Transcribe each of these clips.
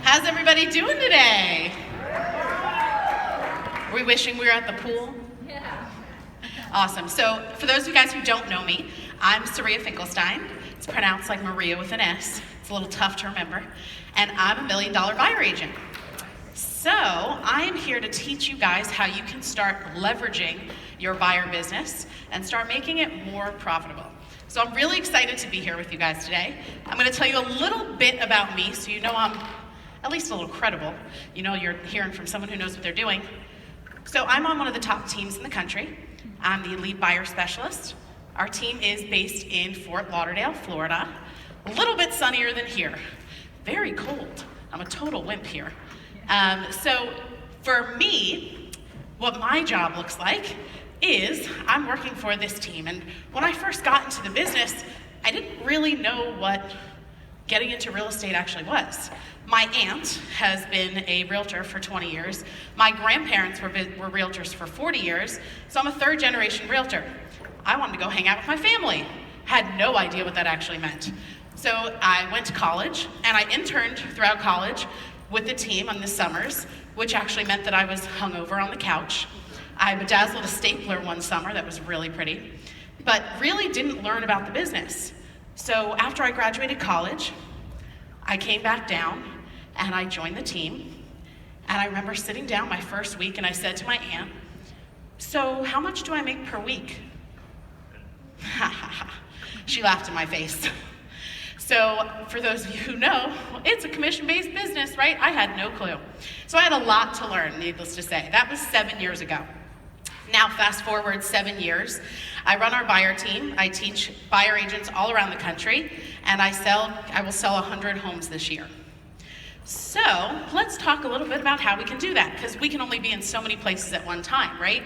How's everybody doing today? Are we wishing we were at the pool? Yeah. Awesome. So for those of you guys who don't know me, I'm Saria Finkelstein. It's pronounced like Maria with an S. It's a little tough to remember. And I'm a $1 million buyer agent. So I am here to teach you guys how you can start leveraging your buyer business and start making it more profitable. So I'm really excited to be here with you guys today. I'm going to tell you a little bit about me so you know I'm at least a little credible. You know you're hearing from someone who knows what they're doing. So I'm on one of the top teams in the country. I'm the lead buyer specialist. Our team is based in Fort Lauderdale, Florida. A little bit sunnier than here. Very cold. I'm a total wimp here. So for me, what my job looks like is I'm working for this team. And when I first got into the business, I didn't really know what getting into real estate actually was. My aunt has been a realtor for 20 years. My grandparents were realtors for 40 years, so I'm a third generation realtor. I wanted to go hang out with my family. Had no idea what that actually meant. So I went to college, and I interned throughout college with the team on the summers, which actually meant that I was hungover on the couch. I bedazzled a stapler one summer that was really pretty, but really didn't learn about the business. So after I graduated college, I came back down and I joined the team. And I remember sitting down my first week and I said to my aunt, "So how much do I make per week?" She laughed in my face. So for those of you who know, it's a commission-based business, right? I had no clue. So I had a lot to learn, needless to say. That was 7 years ago. Now fast forward 7 years, I run our buyer team. I teach buyer agents all around the country, and I will sell 100 homes this year. So let's talk a little bit about how we can do that, because we can only be in so many places at one time, right?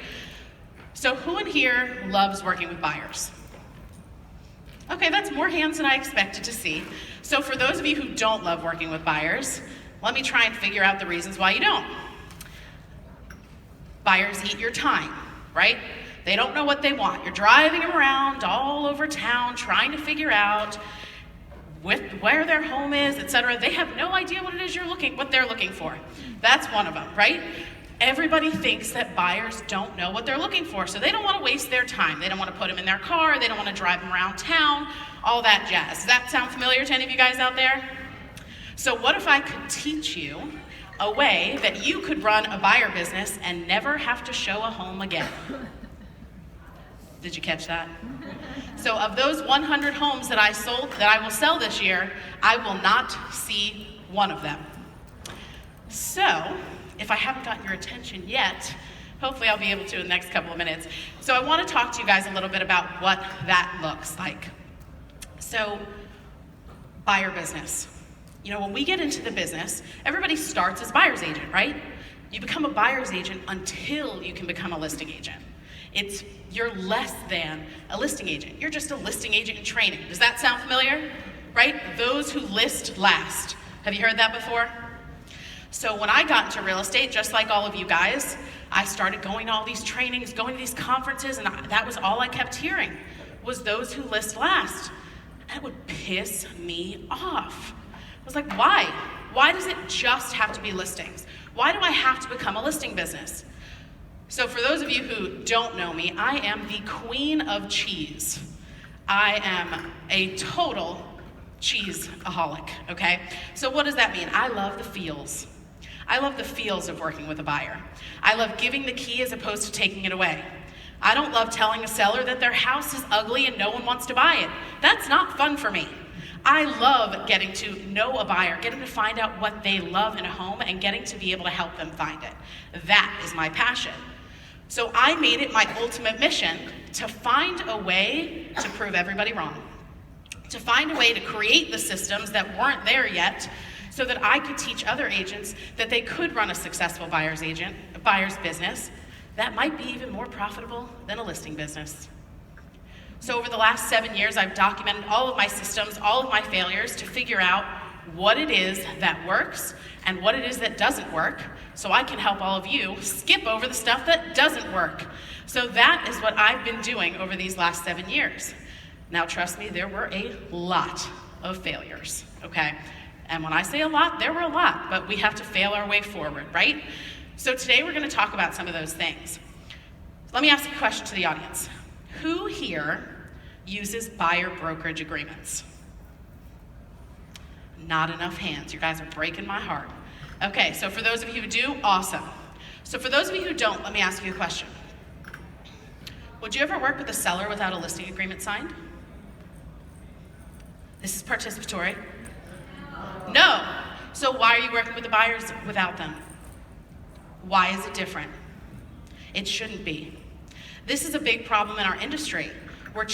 So who in here loves working with buyers? Okay, that's more hands than I expected to see. So for those of you who don't love working with buyers, let me try and figure out the reasons why you don't. Buyers eat your time, right? They don't know what they want. You're driving them around all over town trying to figure out where their home is, etc. They have no idea what it is what they're looking for. That's one of them, right? Everybody thinks that buyers don't know what they're looking for, so they don't want to waste their time. They don't want to put them in their car. They don't want to drive them around town, all that jazz. Does that sound familiar to any of you guys out there? So what if I could teach you a way that you could run a buyer business and never have to show a home again? Did you catch that? So of those 100 homes that I will sell this year, I will not see one of them. So if I haven't gotten your attention yet, hopefully I'll be able to in the next couple of minutes. So I want to talk to you guys a little bit about what that looks like. So buyer business. You know, when we get into the business, everybody starts as buyer's agent, right? You become a buyer's agent until you can become a listing agent. You're less than a listing agent. You're just a listing agent in training. Does that sound familiar? Right? Those who list last. Have you heard that before? So when I got into real estate, just like all of you guys, I started going to all these trainings, going to these conferences, and that was all I kept hearing, was those who list last. And it would piss me off. I was like, why? Why does it just have to be listings? Why do I have to become a listing business? So for those of you who don't know me, I am the queen of cheese. I am a total cheeseaholic, okay? So what does that mean? I love the feels. I love the feels of working with a buyer. I love giving the key as opposed to taking it away. I don't love telling a seller that their house is ugly and no one wants to buy it. That's not fun for me. I love getting to know a buyer, getting to find out what they love in a home and getting to be able to help them find it. That is my passion. So I made it my ultimate mission to find a way to prove everybody wrong, to find a way to create the systems that weren't there yet so that I could teach other agents that they could run a successful buyer's business that might be even more profitable than a listing business. So over the last 7 years, I've documented all of my systems, all of my failures to figure out what it is that works and what it is that doesn't work, so I can help all of you skip over the stuff that doesn't work. So that is what I've been doing over these last 7 years. Now trust me, there were a lot of failures, okay? And when I say a lot, there were a lot, but we have to fail our way forward, right? So today we're going to talk about some of those things. Let me ask a question to the audience. Who here uses buyer brokerage agreements? Not enough hands. You guys are breaking my heart. Okay, so for those of you who do, awesome. So for those of you who don't, let me ask you a question. Would you ever work with a seller without a listing agreement signed? This is participatory. No. So why are you working with the buyers without them? Why is it different? It shouldn't be. This is a big problem in our industry. We're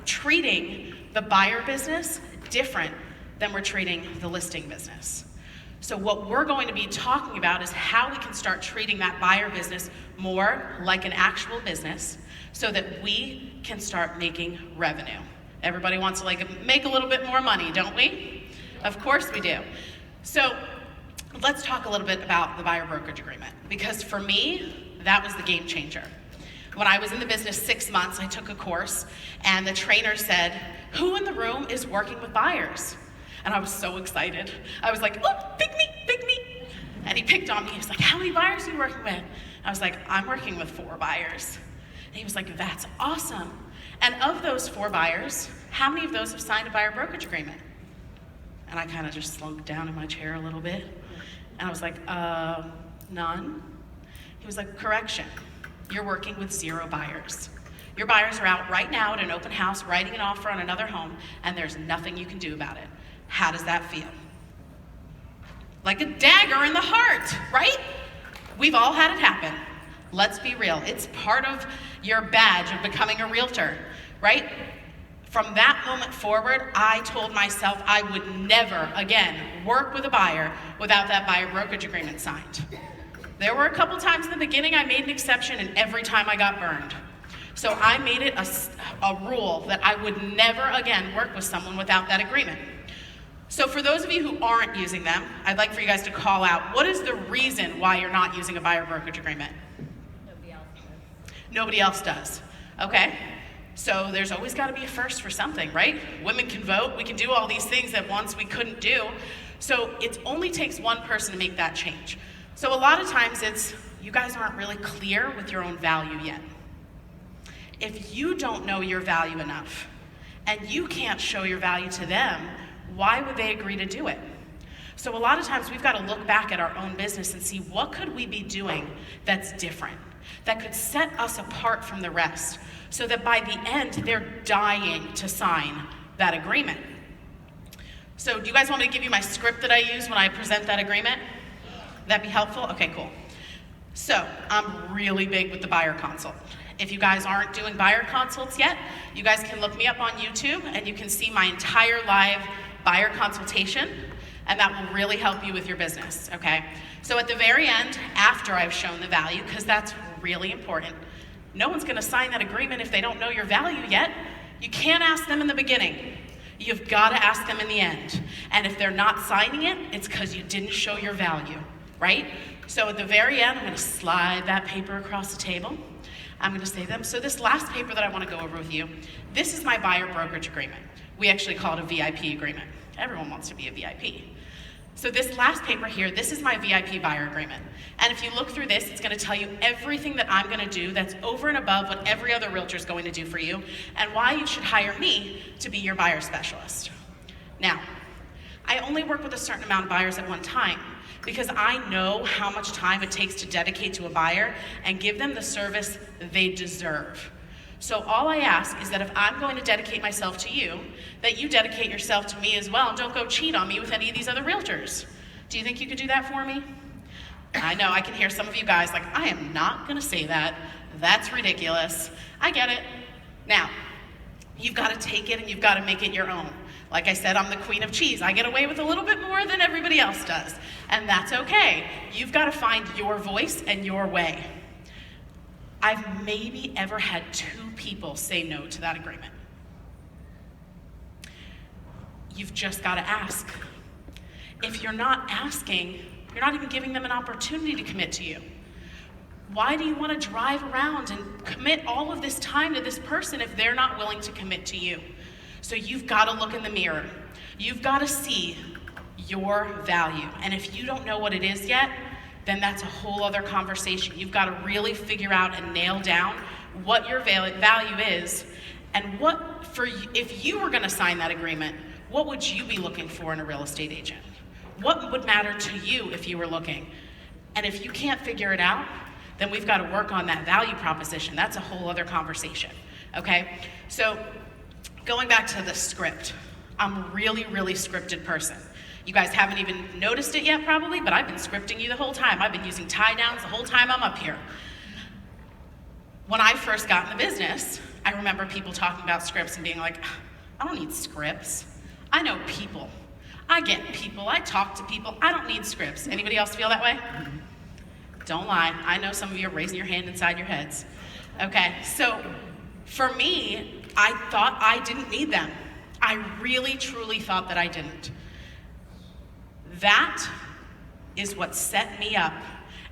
treating the buyer business different than we're treating the listing business. So what we're going to be talking about is how we can start treating that buyer business more like an actual business so that we can start making revenue. Everybody wants to make a little bit more money, don't we? Of course we do. So let's talk a little bit about the buyer brokerage agreement, because for me, that was the game changer. When I was in the business 6 months, I took a course, and the trainer said, "Who in the room is working with buyers?" And I was so excited. I was like, "Oh, pick me, pick me." And he picked on me. He was like, "How many buyers are you working with?" I was like, "I'm working with 4 buyers." And he was like, "That's awesome. And of those 4 buyers, how many of those have signed a buyer brokerage agreement?" And I kind of just slunk down in my chair a little bit. And I was like, none. He was like, "Correction. You're working with 0 buyers. Your buyers are out right now at an open house writing an offer on another home, and there's nothing you can do about it." How does that feel? Like a dagger in the heart, right? We've all had it happen. Let's be real. It's part of your badge of becoming a realtor, right? From that moment forward, I told myself I would never again work with a buyer without that buyer brokerage agreement signed. There were a couple times in the beginning I made an exception, and every time I got burned. So I made it a rule that I would never again work with someone without that agreement. So for those of you who aren't using them, I'd like for you guys to call out, what is the reason why you're not using a buyer brokerage agreement? Nobody else does. Nobody else does. Okay. So there's always got to be a first for something, right? Women can vote. We can do all these things that once we couldn't do. So it only takes one person to make that change. So a lot of times it's, you guys aren't really clear with your own value yet. If you don't know your value enough and you can't show your value to them, why would they agree to do it? So a lot of times we've got to look back at our own business and see what could we be doing that's different, that could set us apart from the rest, so that by the end they're dying to sign that agreement. So do you guys want me to give you my script that I use when I present that agreement? That'd be helpful? Okay, cool. So I'm really big with the buyer consult. If you guys aren't doing buyer consults yet, you guys can look me up on YouTube and you can see my entire live buyer consultation, and that will really help you with your business, okay? So at the very end, after I've shown the value, because that's really important, no one's gonna sign that agreement if they don't know your value yet. You can't ask them in the beginning. You've gotta ask them in the end. And if they're not signing it, it's because you didn't show your value, right? So at the very end, I'm gonna slide that paper across the table. I'm gonna say to them, so this last paper that I wanna go over with you, this is my buyer brokerage agreement. We actually call it a VIP agreement. Everyone wants to be a VIP. So this last paper here, this is my VIP buyer agreement. And if you look through this, it's gonna tell you everything that I'm gonna do that's over and above what every other realtor is going to do for you, and why you should hire me to be your buyer specialist. Now, I only work with a certain amount of buyers at one time, because I know how much time it takes to dedicate to a buyer and give them the service they deserve. So all I ask is that if I'm going to dedicate myself to you, that you dedicate yourself to me as well, and don't go cheat on me with any of these other realtors. Do you think you could do that for me? I know, I can hear some of you guys like, I am not gonna say that. That's ridiculous. I get it. Now, you've gotta take it and you've gotta make it your own. Like I said, I'm the queen of cheese. I get away with a little bit more than everybody else does. And that's okay. You've gotta find your voice and your way. I've maybe ever had 2 people say no to that agreement. You've just got to ask. If you're not asking, you're not even giving them an opportunity to commit to you. Why do you want to drive around and commit all of this time to this person if they're not willing to commit to you? So you've got to look in the mirror. You've got to see your value. And if you don't know what it is yet, then that's a whole other conversation. You've got to really figure out and nail down what your value is, and if you were going to sign that agreement, what would you be looking for in a real estate agent? What would matter to you if you were looking? And if you can't figure it out, then we've got to work on that value proposition. That's a whole other conversation, okay? So going back to the script, I'm a really, really scripted person. You guys haven't even noticed it yet probably, but I've been scripting you the whole time. I've been using tie downs the whole time I'm up here. When I first got in the business, I remember people talking about scripts and being like, I don't need scripts. I know people. I get people. I talk to people. I don't need scripts. Anybody else feel that way? Don't lie. I know some of you are raising your hand inside your heads. Okay, so for me, I thought I didn't need them. I really, truly thought that I didn't. That is what set me up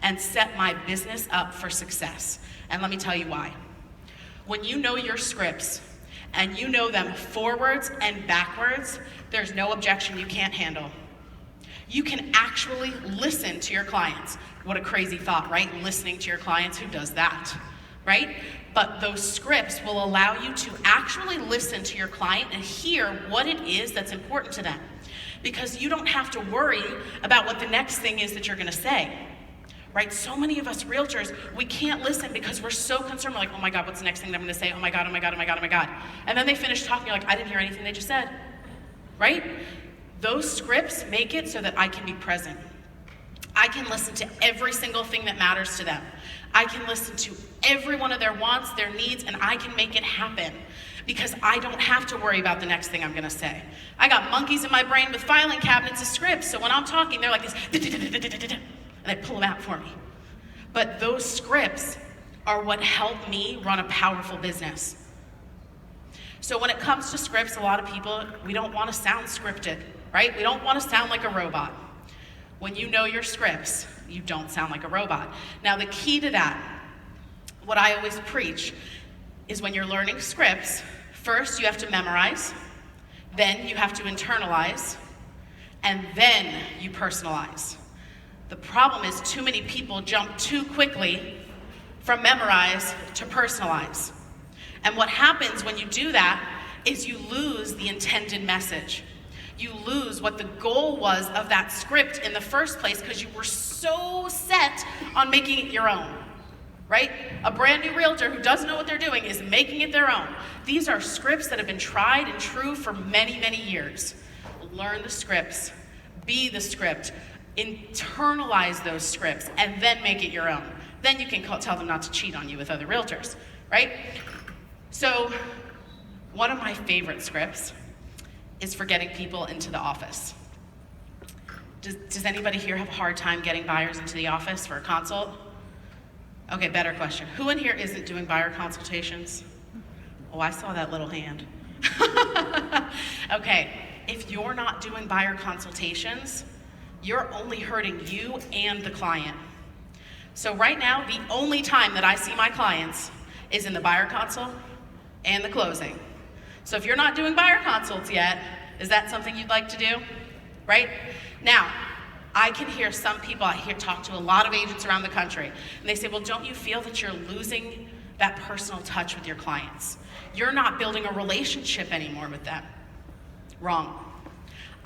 and set my business up for success. And let me tell you why. When you know your scripts and you know them forwards and backwards, there's no objection you can't handle. You can actually listen to your clients. What a crazy thought, right? Listening to your clients, who does that, right? But those scripts will allow you to actually listen to your client and hear what it is that's important to them. Because you don't have to worry about what the next thing is that you're gonna say, right? So many of us realtors, we can't listen because we're so concerned. We're like, oh my God, what's the next thing that I'm gonna say? Oh my God, oh my God, oh my God, oh my God. And then they finish talking, you're like, I didn't hear anything they just said, right? Those scripts make it so that I can be present. I can listen to every single thing that matters to them. I can listen to every one of their wants, their needs, and I can make it happen because I don't have to worry about the next thing I'm gonna say. I got monkeys in my brain with filing cabinets of scripts, so when I'm talking, they're like this, and they pull them out for me. But those scripts are what help me run a powerful business. So when it comes to scripts, a lot of people, we don't wanna sound scripted, right? We don't wanna sound like a robot. When you know your scripts, you don't sound like a robot. Now the key to that, what I always preach, is when you're learning scripts, first you have to memorize, then you have to internalize, and then you personalize. The problem is too many people jump too quickly from memorize to personalize. And what happens when you do that is you lose the intended message. You lose what the goal was of that script in the first place because you were so set on making it your own, right? A brand new realtor who doesn't know what they're doing is making it their own. These are scripts that have been tried and true for many, many years. Learn the scripts, be the script, internalize those scripts, and then make it your own. Then you can tell them not to cheat on you with other realtors, right? So one of my favorite scripts is for getting people into the office. Does anybody here have a hard time getting buyers into the office for a consult? Okay, better question. Who in here isn't doing buyer consultations? Oh, I saw that little hand. Okay, if you're not doing buyer consultations, you're only hurting you and the client. So right now, the only time that I see my clients is in the buyer consult and the closing. So if you're not doing buyer consults yet, is that something you'd like to do? Right? Now, I can hear some people, talk to a lot of agents around the country, and they say, well, don't you feel that you're losing that personal touch with your clients? You're not building a relationship anymore with them. Wrong.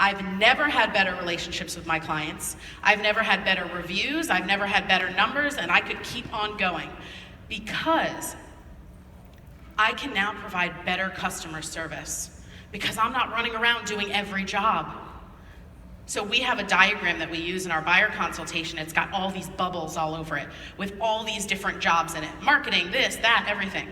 I've never had better relationships with my clients. I've never had better reviews. I've never had better numbers, and I could keep on going because I can now provide better customer service because I'm not running around doing every job. So we have a diagram that we use in our buyer consultation. It's got all these bubbles all over it with all these different jobs in it. Marketing, this, that, everything.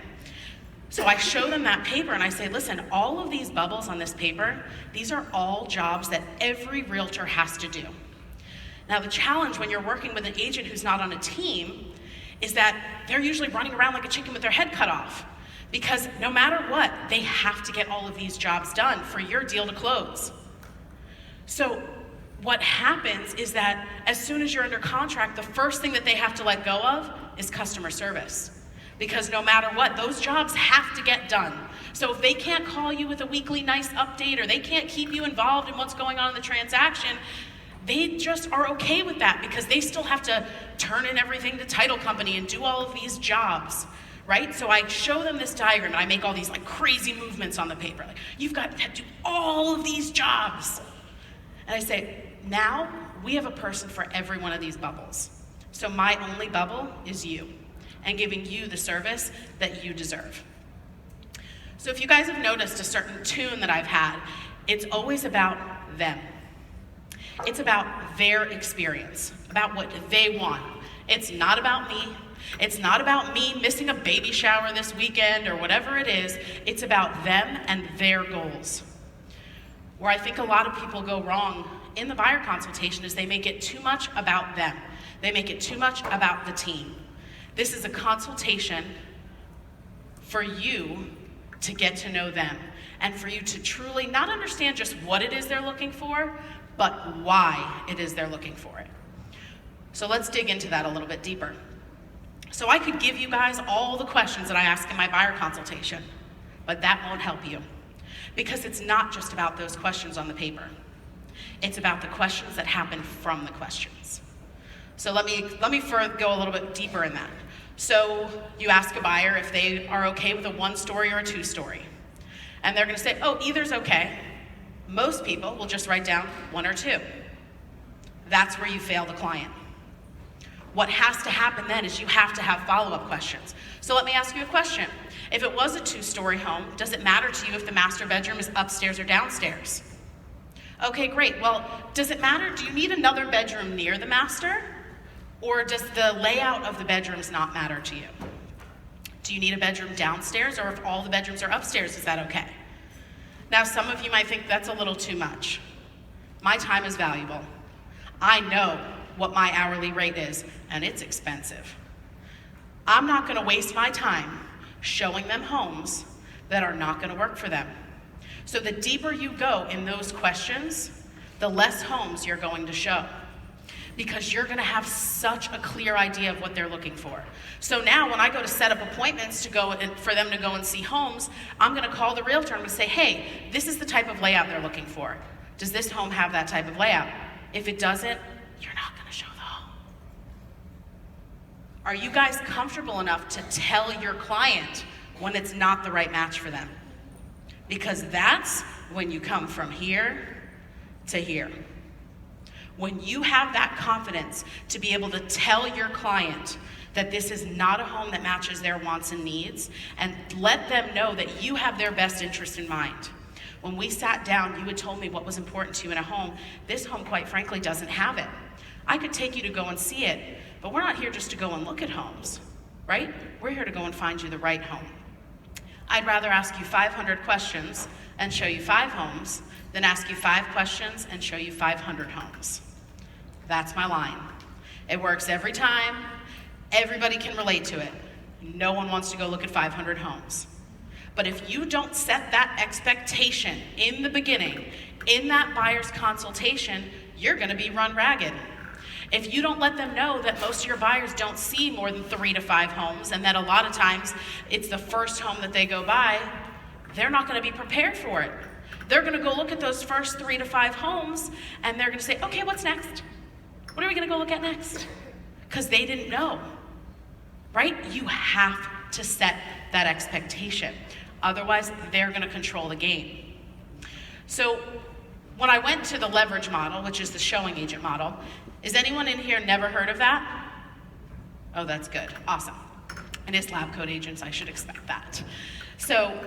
So I show them that paper and I say, listen, all of these bubbles on this paper, these are all jobs that every realtor has to do. Now the challenge when you're working with an agent who's not on a team is that they're usually running around like a chicken with their head cut off. Because no matter what, they have to get all of these jobs done for your deal to close. So what happens is that as soon as you're under contract, the first thing that they have to let go of is customer service. Because no matter what, those jobs have to get done. So if they can't call you with a weekly nice update, or they can't keep you involved in what's going on in the transaction, they just are okay with that because they still have to turn in everything to title company and do all of these jobs, right? So I show them this diagram and I make all these like crazy movements on the paper. Like, you've got to do all of these jobs. And I say, now we have a person for every one of these bubbles. So my only bubble is you, and giving you the service that you deserve. So if you guys have noticed a certain tune that I've had, it's always about them. It's about their experience, about what they want. It's not about me. It's not about me missing a baby shower this weekend or whatever it is. It's about them and their goals. Where I think a lot of people go wrong in the buyer consultation is they make it too much about them. They make it too much about the team. This is a consultation for you to get to know them and for you to truly not understand just what it is they're looking for, but why it is they're looking for it. So let's dig into that a little bit deeper. So I could give you guys all the questions that I ask in my buyer consultation, but that won't help you because it's not just about those questions on the paper. It's about the questions that happen from the questions. So let me go a little bit deeper in that. So you ask a buyer if they are okay with a 1-story or a 2-story. And they're gonna say, oh, either's okay. Most people will just write down 1 or 2. That's where you fail the client. What has to happen then is you have to have follow-up questions. So let me ask you a question. If it was a 2-story home, does it matter to you if the master bedroom is upstairs or downstairs? Okay, great. Well, does it matter? Do you need another bedroom near the master? Or does the layout of the bedrooms not matter to you? Do you need a bedroom downstairs, or if all the bedrooms are upstairs, is that okay? Now, some of you might think that's a little too much. My time is valuable. I know what my hourly rate is, and it's expensive. I'm not gonna waste my time showing them homes that are not gonna work for them. So the deeper you go in those questions, the less homes you're going to show, because you're gonna have such a clear idea of what they're looking for. So now when I go to set up appointments to go for them to go and see homes, I'm gonna call the realtor and I'm gonna say, hey, this is the type of layout they're looking for. Does this home have that type of layout? If it doesn't, you're not gonna show the home. Are you guys comfortable enough to tell your client when it's not the right match for them? Because that's when you come from here to here. When you have that confidence to be able to tell your client that this is not a home that matches their wants and needs, and let them know that you have their best interest in mind. When we sat down, you had told me what was important to you in a home. This home, quite frankly, doesn't have it. I could take you to go and see it, but we're not here just to go and look at homes, right? We're here to go and find you the right home. I'd rather ask you 500 questions and show you 5 homes than ask you 5 questions and show you 500 homes. That's my line. It works every time. Everybody can relate to it. No one wants to go look at 500 homes. But if you don't set that expectation in the beginning, in that buyer's consultation, you're gonna be run ragged. If you don't let them know that most of your buyers don't see more than 3 to 5 homes, and that a lot of times it's the first home that they go by, they're not gonna be prepared for it. They're gonna go look at those first 3 to 5 homes, and they're gonna say, okay, what's next? What are we gonna go look at next? Because they didn't know, right? You have to set that expectation. Otherwise, they're gonna control the game. So when I went to the leverage model, which is the showing agent model, is anyone in here never heard of that? Oh, that's good, awesome. It is lab coat agents, I should expect that. So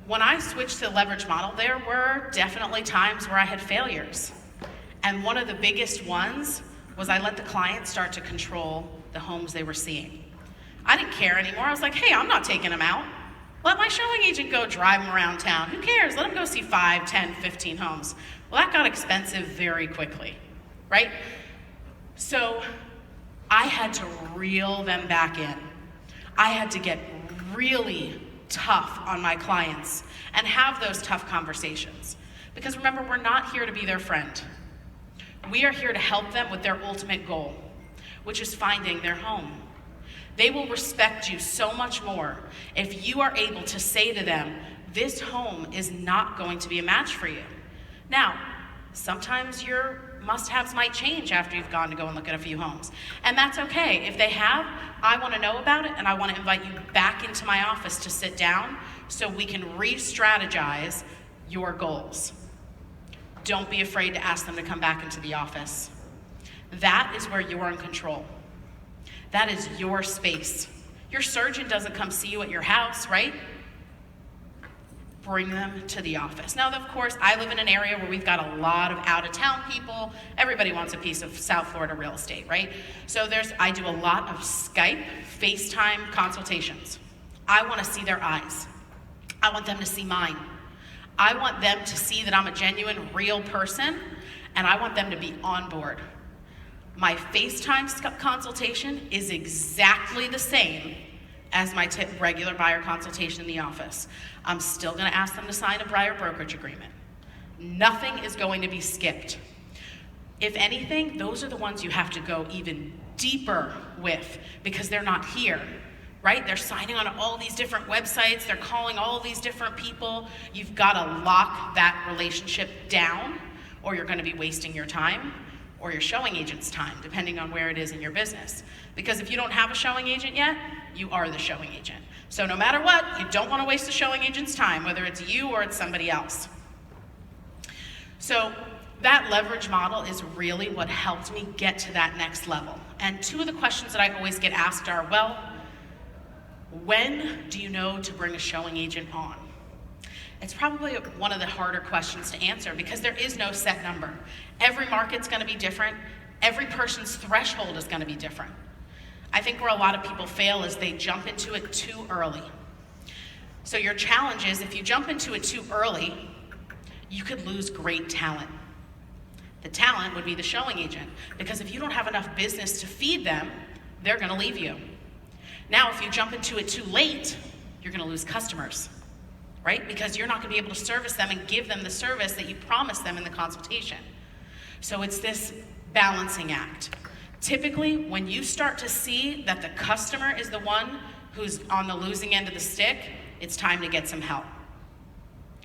when I switched to the leverage model, there were definitely times where I had failures. And one of the biggest ones was I let the client start to control the homes they were seeing. I didn't care anymore. I was like, hey, I'm not taking them out. Let my showing agent go drive them around town. Who cares? Let them go see 5, 10, 15 homes. Well, that got expensive very quickly, right? So I had to reel them back in. I had to get really tough on my clients and have those tough conversations. Because remember, we're not here to be their friend. We are here to help them with their ultimate goal, which is finding their home. They will respect you so much more if you are able to say to them, this home is not going to be a match for you. Now, sometimes your must-haves might change after you've gone to go and look at a few homes. And that's okay. If they have, I want to know about it, and I want to invite you back into my office to sit down so we can re-strategize your goals. Don't be afraid to ask them to come back into the office. That is where you're in control. That is your space. Your surgeon doesn't come see you at your house, right? Bring them to the office. Now, of course, I live in an area where we've got a lot of out-of-town people. Everybody wants a piece of South Florida real estate, right? So I do a lot of Skype, FaceTime consultations. I want to see their eyes. I want them to see mine. I want them to see that I'm a genuine, real person, and I want them to be on board. My FaceTime consultation is exactly the same as my regular buyer consultation in the office. I'm still going to ask them to sign a buyer brokerage agreement. Nothing is going to be skipped. If anything, those are the ones you have to go even deeper with because they're not here, right? They're signing on all these different websites. They're calling all these different people. You've got to lock that relationship down or you're going to be wasting your time or your showing agent's time, depending on where it is in your business. Because if you don't have a showing agent yet, you are the showing agent. So no matter what, you don't want to waste a showing agent's time, whether it's you or it's somebody else. So that leverage model is really what helped me get to that next level. And two of the questions that I always get asked are, well, when do you know to bring a showing agent on? It's probably one of the harder questions to answer because there is no set number. Every market's going to be different. Every person's threshold is going to be different. I think where a lot of people fail is they jump into it too early. So your challenge is if you jump into it too early, you could lose great talent. The talent would be the showing agent because if you don't have enough business to feed them, they're going to leave you. Now, if you jump into it too late, you're going to lose customers. Right? Because you're not going to be able to service them and give them the service that you promised them in the consultation. So it's this balancing act. Typically, when you start to see that the customer is the one who's on the losing end of the stick, it's time to get some help.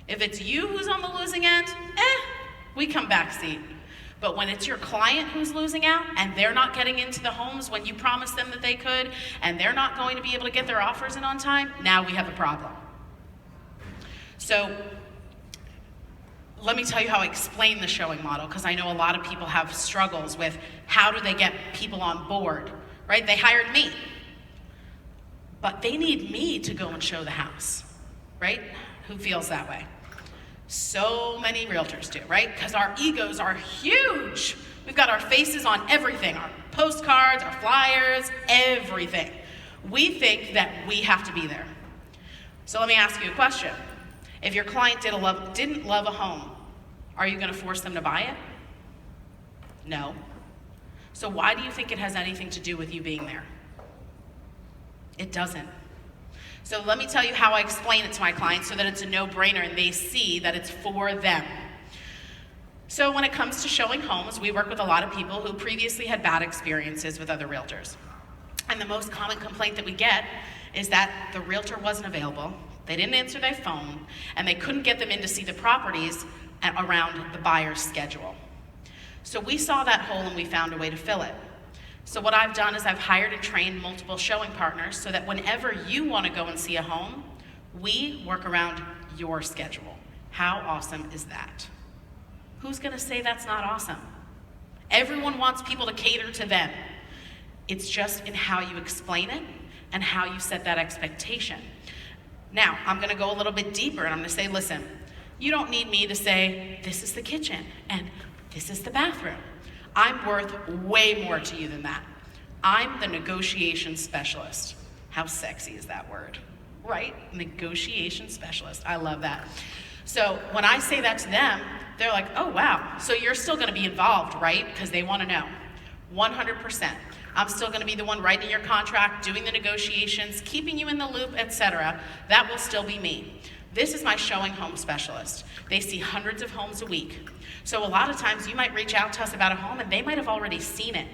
If it's you who's on the losing end, we come back seat. But when it's your client who's losing out and they're not getting into the homes when you promised them that they could, and they're not going to be able to get their offers in on time, now we have a problem. So let me tell you how I explain the showing model, because I know a lot of people have struggles with how do they get people on board, right? They hired me, but they need me to go and show the house, right? Who feels that way? So many realtors do, right? Because our egos are huge. We've got our faces on everything, our postcards, our flyers, everything. We think that we have to be there. So let me ask you a question. If your client didn't love a home, are you going to force them to buy it? No. So why do you think it has anything to do with you being there? It doesn't. So let me tell you how I explain it to my clients so that it's a no-brainer and they see that it's for them. So when it comes to showing homes, we work with a lot of people who previously had bad experiences with other realtors. And the most common complaint that we get is that the realtor wasn't available, they didn't answer their phone, and they couldn't get them in to see the properties around the buyer's schedule. So we saw that hole and we found a way to fill it. So what I've done is I've hired and trained multiple showing partners so that whenever you want to go and see a home, we work around your schedule. How awesome is that? Who's going to say that's not awesome? Everyone wants people to cater to them. It's just in how you explain it and how you set that expectation. Now, I'm going to go a little bit deeper and I'm going to say, listen, you don't need me to say, this is the kitchen and this is the bathroom. I'm worth way more to you than that. I'm the negotiation specialist. How sexy is that word, right? Negotiation specialist. I love that. So when I say that to them, they're like, oh, wow. So you're still going to be involved, right? Because they want to know. 100%. I'm still going to be the one writing your contract, doing the negotiations, keeping you in the loop, etc. That will still be me. This is my showing home specialist. They see hundreds of homes a week. So a lot of times you might reach out to us about a home and they might have already seen it.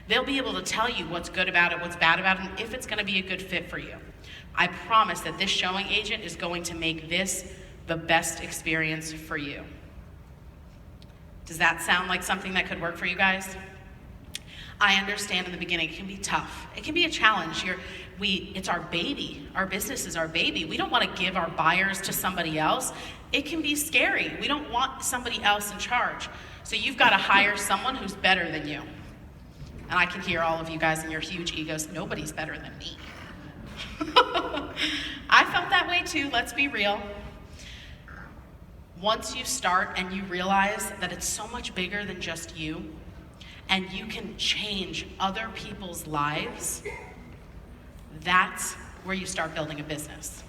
They'll be able to tell you what's good about it, what's bad about it, and if it's going to be a good fit for you. I promise that this showing agent is going to make this the best experience for you. Does that sound like something that could work for you guys? I understand in the beginning it can be tough. It can be a challenge. It's our baby. Our business is our baby. We don't want to give our buyers to somebody else. It can be scary. We don't want somebody else in charge. So you've got to hire someone who's better than you. And I can hear all of you guys in your huge egos, nobody's better than me. I felt that way too, let's be real. Once you start and you realize that it's so much bigger than just you, and you can change other people's lives, that's where you start building a business.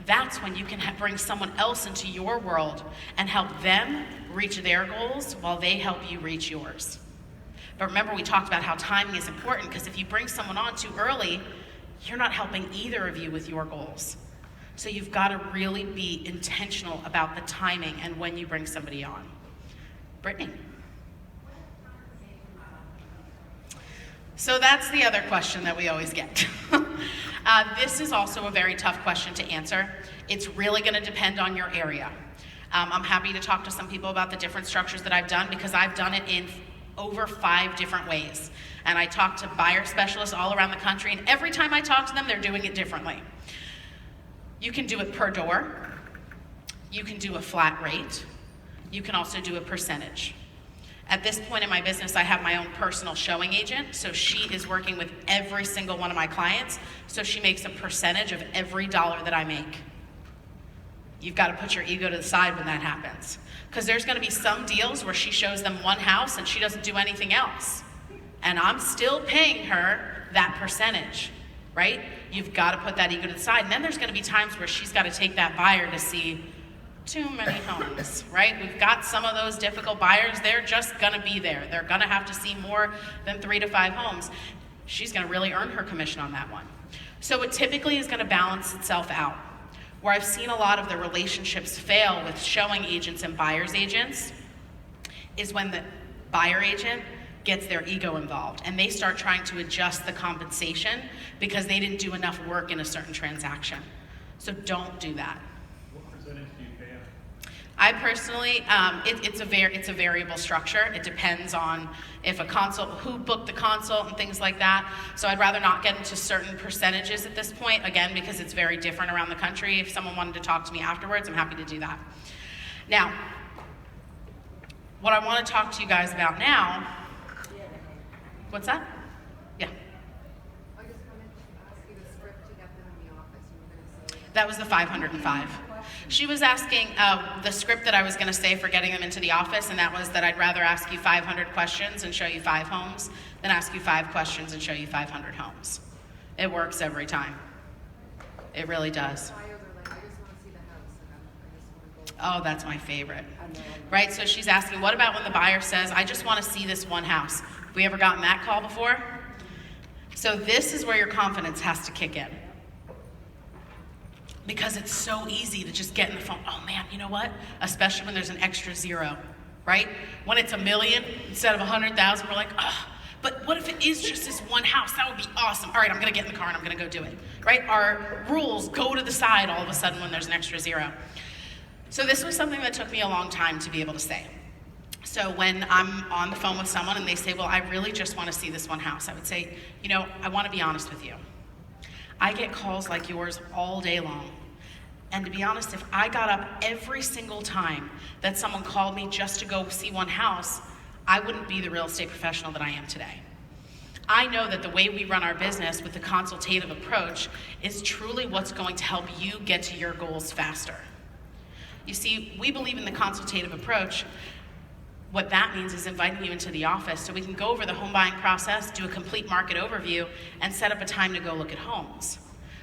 That's when you can bring someone else into your world and help them reach their goals while they help you reach yours. But remember, we talked about how timing is important, because if you bring someone on too early, you're not helping either of you with your goals. So you've got to really be intentional about the timing and when you bring somebody on. Brittany. So that's the other question that we always get. This is also a very tough question to answer. It's really going to depend on your area. I'm happy to talk to some people about the different structures that I've done, because I've done it in over 5 different ways. And I talk to buyer specialists all around the country, and every time I talk to them, they're doing it differently. You can do it per door. You can do a flat rate. You can also do a percentage. At this point in my business, I have my own personal showing agent, so she is working with every single one of my clients, so she makes a percentage of every dollar that I make. You've got to put your ego to the side when that happens, because there's going to be some deals where she shows them one house and she doesn't do anything else, and I'm still paying her that percentage, right? You've got to put that ego to the side. And then there's going to be times where she's got to take that buyer to see too many homes, right? We've got some of those difficult buyers. They're just going to be there. They're going to have to see more than 3 to 5 homes. She's going to really earn her commission on that one. So it typically is going to balance itself out. Where I've seen a lot of the relationships fail with showing agents and buyer's agents is when the buyer agent gets their ego involved and they start trying to adjust the compensation because they didn't do enough work in a certain transaction. So don't do that. What percentage do you pay out? I personally, it's a variable structure. It depends on if a consult, who booked the consult and things like that. So I'd rather not get into certain percentages at this point, again, because it's very different around the country. If someone wanted to talk to me afterwards, I'm happy to do that. Now, what I want to talk to you guys about now, what's that? Yeah. I just wanted to ask you the script to get them in the office. You were going to say That was the 505. She was asking the script that I was going to say for getting them into the office, and that was that I'd rather ask you 500 questions and show you 5 homes than ask you 5 questions and show you 500 homes. It works every time. It really does. buyers are like, I just want to see the house. I just want to go. Oh, that's my favorite. I know. Right, so she's asking, what about when the buyer says, I just want to see this one house? Have we ever gotten that call before? So this is where your confidence has to kick in. Because it's so easy to just get in the phone, oh man, you know what? Especially when there's an extra 0, right? When it's $1 million instead of 100,000, we're like, oh, but what if it is just this one house? That would be awesome. All right, I'm gonna get in the car and I'm gonna go do it, right? Our rules go to the side all of a sudden when there's an extra 0. So this was something that took me a long time to be able to say. So when I'm on the phone with someone and they say, well, I really just want to see this one house, I would say, you know, I want to be honest with you. I get calls like yours all day long. And to be honest, if I got up every single time that someone called me just to go see one house, I wouldn't be the real estate professional that I am today. I know that the way we run our business with the consultative approach is truly what's going to help you get to your goals faster. You see, we believe in the consultative approach. What that means is inviting you into the office so we can go over the home buying process, do a complete market overview, and set up a time to go look at homes.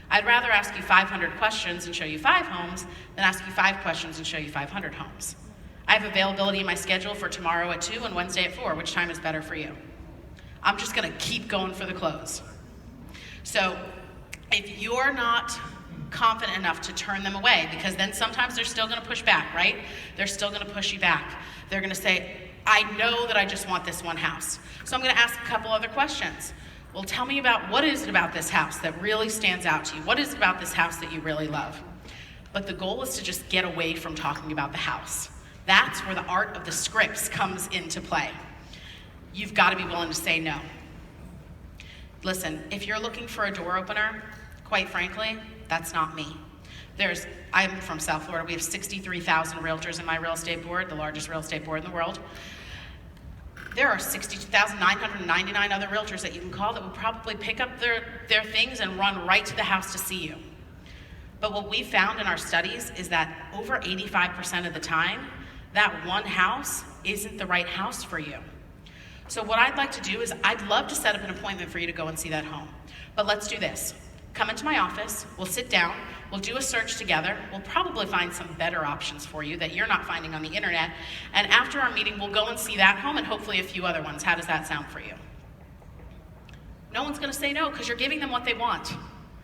I'd rather ask you 500 questions and show you 5 homes than ask you 5 questions and show you 500 homes. I have availability in my schedule for tomorrow at 2 and Wednesday at 4. Which time is better for you? I'm just gonna keep going for the close. So if you're not confident enough to turn them away, because then sometimes they're still gonna push back, right? They're still gonna push you back. They're gonna say, I know that I just want this one house. So I'm gonna ask a couple other questions. Well, tell me about what is it about this house that really stands out to you? What is it about this house that you really love? But the goal is to just get away from talking about the house. That's where the art of the scripts comes into play. You've got to be willing to say no. Listen, if you're looking for a door opener, quite frankly, that's not me. I'm from South Florida. We have 63,000 realtors in my real estate board, the largest real estate board in the world. There are 62,999 other realtors that you can call that would probably pick up their things and run right to the house to see you. But what we found in our studies is that over 85% of the time, that one house isn't the right house for you. So what I'd like to do is I'd love to set up an appointment for you to go and see that home. But let's do this. Come into my office, we'll sit down, we'll do a search together, we'll probably find some better options for you that you're not finding on the internet, and after our meeting, we'll go and see that home and hopefully a few other ones. How does that sound for you? No one's gonna say no, because you're giving them what they want.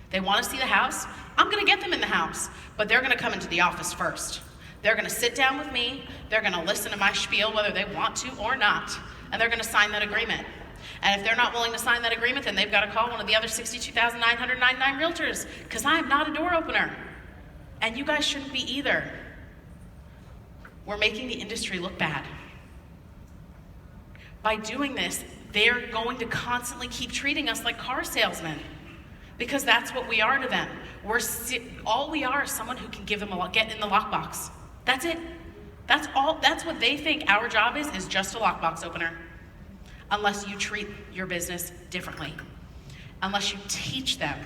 They wanna see the house, I'm gonna get them in the house, but they're gonna come into the office first. They're gonna sit down with me, they're gonna listen to my spiel whether they want to or not, and they're gonna sign that agreement. And if they're not willing to sign that agreement, then they've got to call one of the other 62,999 realtors, because I'm not a door opener. And you guys shouldn't be either. We're making the industry look bad. By doing this, they're going to constantly keep treating us like car salesmen, because that's what we are to them. All we are is someone who can give them get in the lockbox. That's it. That's all. That's what they think our job is just a lockbox opener. Unless you treat your business differently. Unless you teach them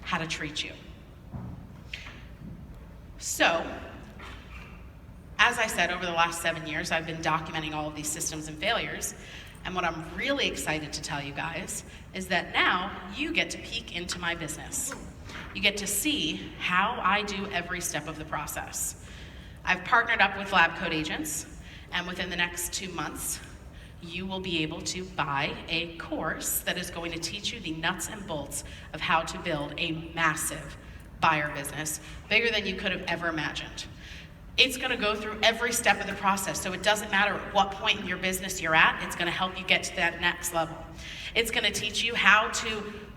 how to treat you. So, as I said, over the last 7 years, I've been documenting all of these systems and failures. And what I'm really excited to tell you guys is that now you get to peek into my business. You get to see how I do every step of the process. I've partnered up with Lab Coat Agents, and within the next 2 months, you will be able to buy a course that is going to teach you the nuts and bolts of how to build a massive buyer business, bigger than you could have ever imagined. It's gonna go through every step of the process, so it doesn't matter at what point in your business you're at, it's gonna help you get to that next level. It's gonna teach you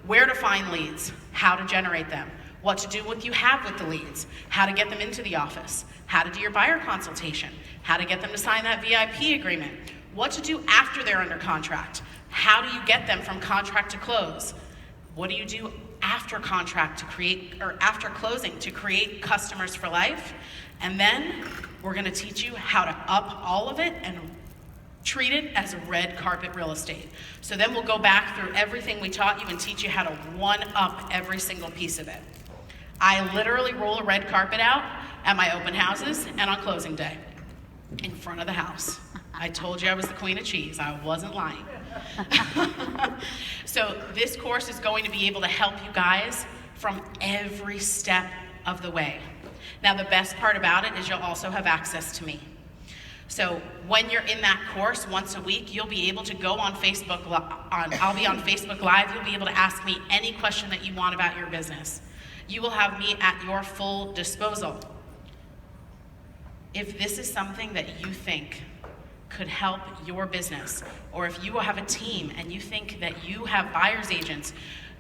where to find leads, how to generate them, what to do with you have with the leads, how to get them into the office, how to do your buyer consultation, how to get them to sign that VIP agreement, what to do after they're under contract, how do you get them from contract to close, what do you do after contract to create, or after closing to create customers for life, and then we're gonna teach you how to up all of it and treat it as red carpet real estate. So then we'll go back through everything we taught you and teach you how to one-up every single piece of it. I literally roll a red carpet out at my open houses and on closing day in front of the house. I told you I was the queen of cheese. I wasn't lying. So this course is going to be able to help you guys from every step of the way. Now the best part about it is you'll also have access to me. So when you're in that course once a week, you'll be able to go on Facebook, I'll be on Facebook Live, you'll be able to ask me any question that you want about your business. You will have me at your full disposal. If this is something that you think could help your business, or if you have a team and you think that you have buyer's agents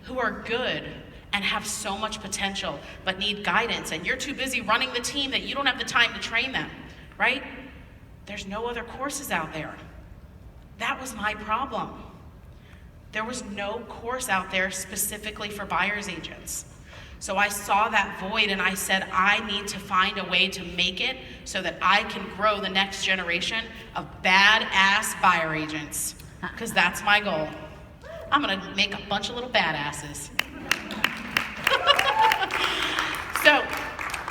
who are good and have so much potential but need guidance, and you're too busy running the team that you don't have the time to train them, right? There's no other courses out there. That was my problem. There was no course out there specifically for buyer's agents. So I saw that void and I said, I need to find a way to make it so that I can grow the next generation of badass buyer agents, because that's my goal. I'm gonna make a bunch of little badasses. So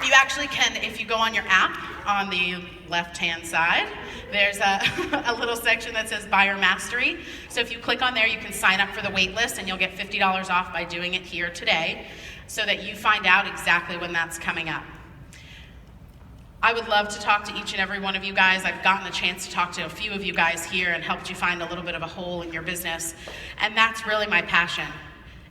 you actually can, if you go on your app on the left-hand side, there's a little section that says Buyer Mastery. So if you click on there, you can sign up for the wait list and you'll get $50 off by doing it here today, so that you find out exactly when that's coming up. I would love to talk to each and every one of you guys. I've gotten a chance to talk to a few of you guys here and helped you find a little bit of a hole in your business. And that's really my passion,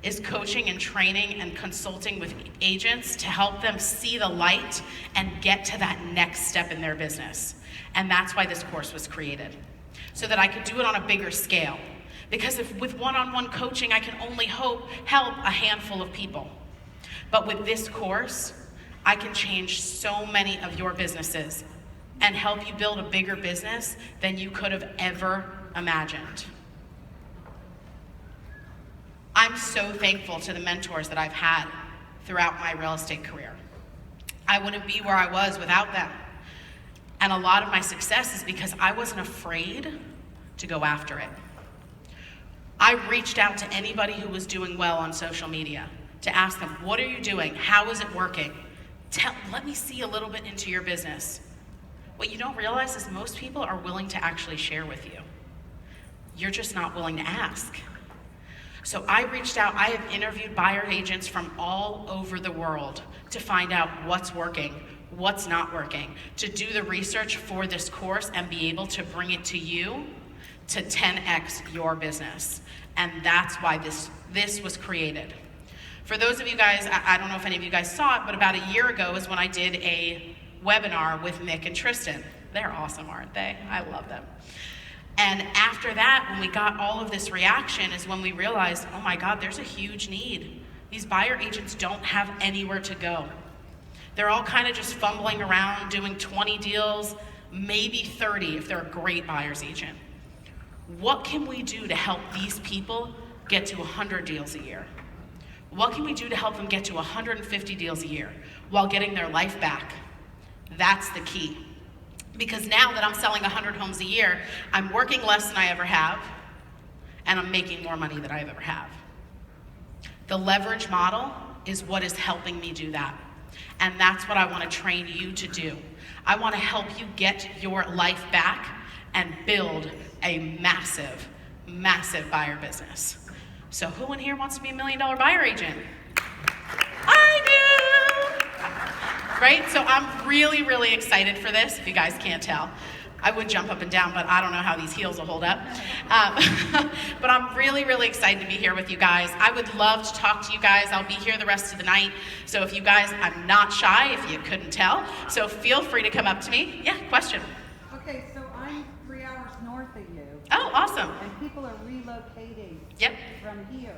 is coaching and training and consulting with agents to help them see the light and get to that next step in their business. And that's why this course was created. so that I could do it on a bigger scale. Because if with one-on-one coaching, I can only help a handful of people. But with this course, I can change so many of your businesses and help you build a bigger business than you could have ever imagined. I'm so thankful to the mentors that I've had throughout my real estate career. I wouldn't be where I was without them. And a lot of my success is because I wasn't afraid to go after it. I reached out to anybody who was doing well on social media to ask them, what are you doing? How is it working? Let me see a little bit into your business. What you don't realize is most people are willing to actually share with you. You're just not willing to ask. So I reached out, I have interviewed buyer agents from all over the world to find out what's working, what's not working, to do the research for this course and be able to bring it to you to 10x your business. And that's why this was created. For those of you guys, I don't know if any of you guys saw it, but about a year ago is when I did a webinar with Nick and Tristan. They're awesome, aren't they? I love them. And after that, when we got all of this reaction, is when we realized, oh my God, there's a huge need. These buyer agents don't have anywhere to go. They're all kind of just fumbling around, doing 20 deals, maybe 30 if they're a great buyer's agent. What can we do to help these people get to 100 deals a year? What can we do to help them get to 150 deals a year while getting their life back? That's the key. Because now that I'm selling 100 homes a year, I'm working less than I ever have, and I'm making more money than I've ever have. The leverage model is what is helping me do that. And that's what I want to train you to do. I want to help you get your life back and build a massive, massive buyer business. So who in here wants to be $1 million buyer agent? I do! Right? So I'm really, really excited for this, if you guys can't tell. I would jump up and down, but I don't know how these heels will hold up. But I'm really, really excited to be here with you guys. I would love to talk to you guys. I'll be here the rest of the night. So if you guys, I'm not shy, if you couldn't tell. So feel free to come up to me. Yeah, question. Okay, so I'm 3 hours north of you. Oh, awesome. And people are relocating Yep. from here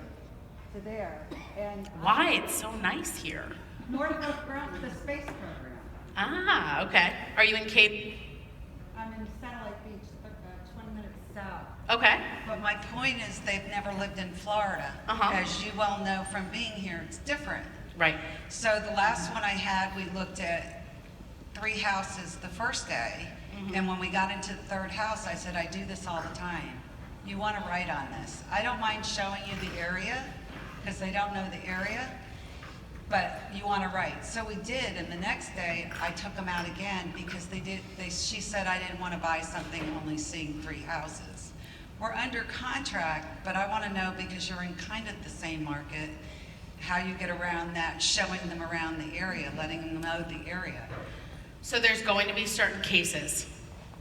to there. And Why? It's so nice here. Northwest Grant, the space program. Ah, okay. Are you in Cape? I'm in Satellite Beach, 20 minutes south. Okay. But my point is they've never lived in Florida. Uh-huh. As you well know from being here, it's different. Right. So the last one I had, we looked at 3 houses the first day. Mm-hmm. And when we got into the 3rd house, I said, I do this all the time. You want to write on this. I don't mind showing you the area because they don't know the area, but you want to write. So we did, and the next day I took them out again because she said I didn't want to buy something only seeing 3 houses. We're under contract, but I want to know, because you're in kind of the same market, how you get around that, showing them around the area, letting them know the area. So there's going to be certain cases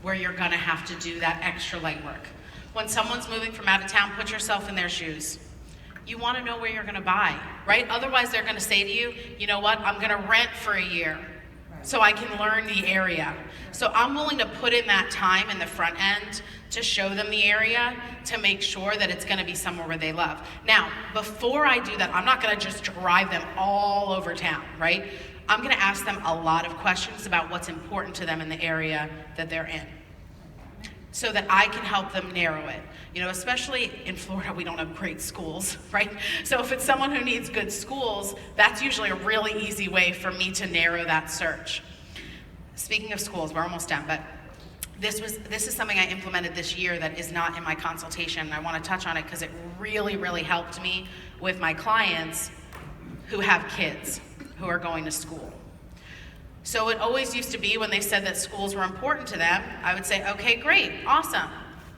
where you're going to have to do that extra legwork. When someone's moving from out of town, put yourself in their shoes. You want to know where you're going to buy, right? Otherwise, they're going to say to you, you know what, I'm going to rent for a year so I can learn the area. So I'm willing to put in that time in the front end to show them the area, to make sure that it's going to be somewhere where they love. Now, before I do that, I'm not going to just drive them all over town, right? I'm going to ask them a lot of questions about what's important to them in the area that they're in, so that I can help them narrow it. You know, especially in Florida, we don't have great schools, right? So if it's someone who needs good schools, that's usually a really easy way for me to narrow that search. Speaking of schools, we're almost done, but this is something I implemented this year that is not in my consultation. I want to touch on it because it really, really helped me with my clients who have kids who are going to school. So it always used to be when they said that schools were important to them, I would say, okay, great, awesome.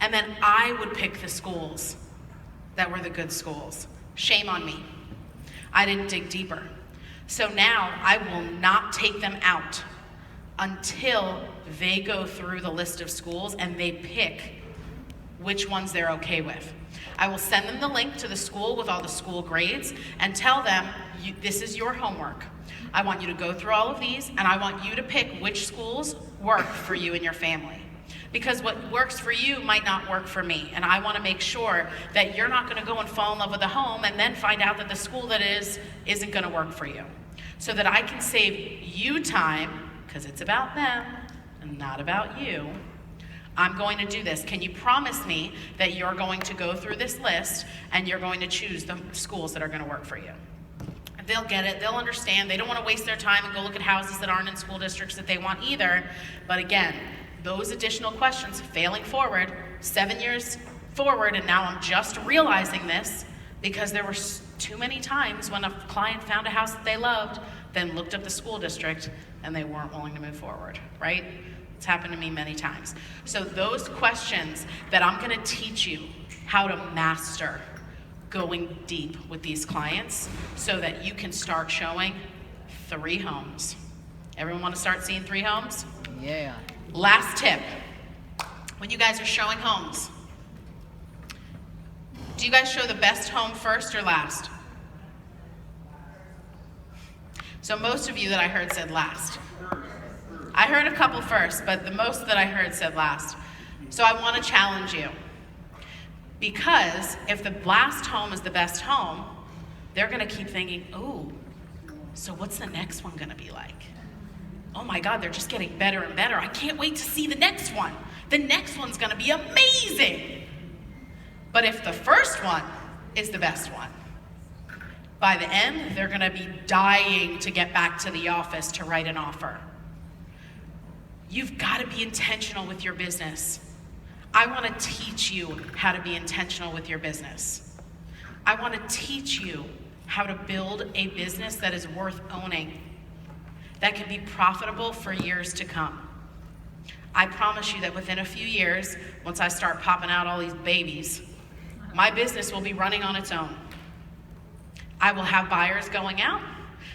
And then I would pick the schools that were the good schools. Shame on me. I didn't dig deeper. So now I will not take them out until they go through the list of schools and they pick which ones they're okay with. I will send them the link to the school with all the school grades and tell them, this is your homework. I want you to go through all of these, and I want you to pick which schools work for you and your family. Because what works for you might not work for me. And I want to make sure that you're not going to go and fall in love with a home and then find out that the school that isn't going to work for you. So that I can save you time, because it's about them and not about you. I'm going to do this. Can you promise me that you're going to go through this list and you're going to choose the schools that are going to work for you? They'll get it. They'll understand. They don't want to waste their time and go look at houses that aren't in school districts that they want either. But again, those additional questions, failing forward, 7 years forward, and now I'm just realizing this because there were too many times when a client found a house that they loved, then looked up the school district, and they weren't willing to move forward, right? It's happened to me many times. So those questions that I'm going to teach you how to master going deep with these clients so that you can start showing 3 homes. Everyone want to start seeing 3 homes? Yeah. Last tip, when you guys are showing homes, do you guys show the best home first or last? So most of you that I heard said last. I heard a couple first, but the most that I heard said last. So I want to challenge you. Because if the last home is the best home, they're going to keep thinking, oh, so what's the next one going to be like? Oh my God, they're just getting better and better. I can't wait to see the next one. The next one's going to be amazing. But if the first one is the best one, by the end, they're going to be dying to get back to the office to write an offer. You've got to be intentional with your business. I want to teach you how to be intentional with your business. I want to teach you how to build a business that is worth owning, that can be profitable for years to come. I promise you that within a few years, once I start popping out all these babies, my business will be running on its own. I will have buyers going out.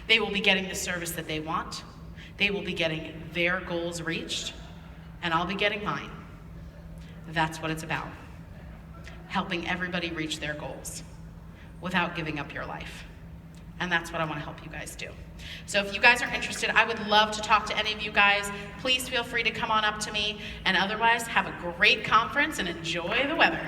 They will be getting the service that they want. They will be getting their goals reached, and I'll be getting mine. That's what it's about. Helping everybody reach their goals without giving up your life. And that's what I want to help you guys do. So if you guys are interested, I would love to talk to any of you guys. Please feel free to come on up to me. And otherwise, have a great conference and enjoy the weather.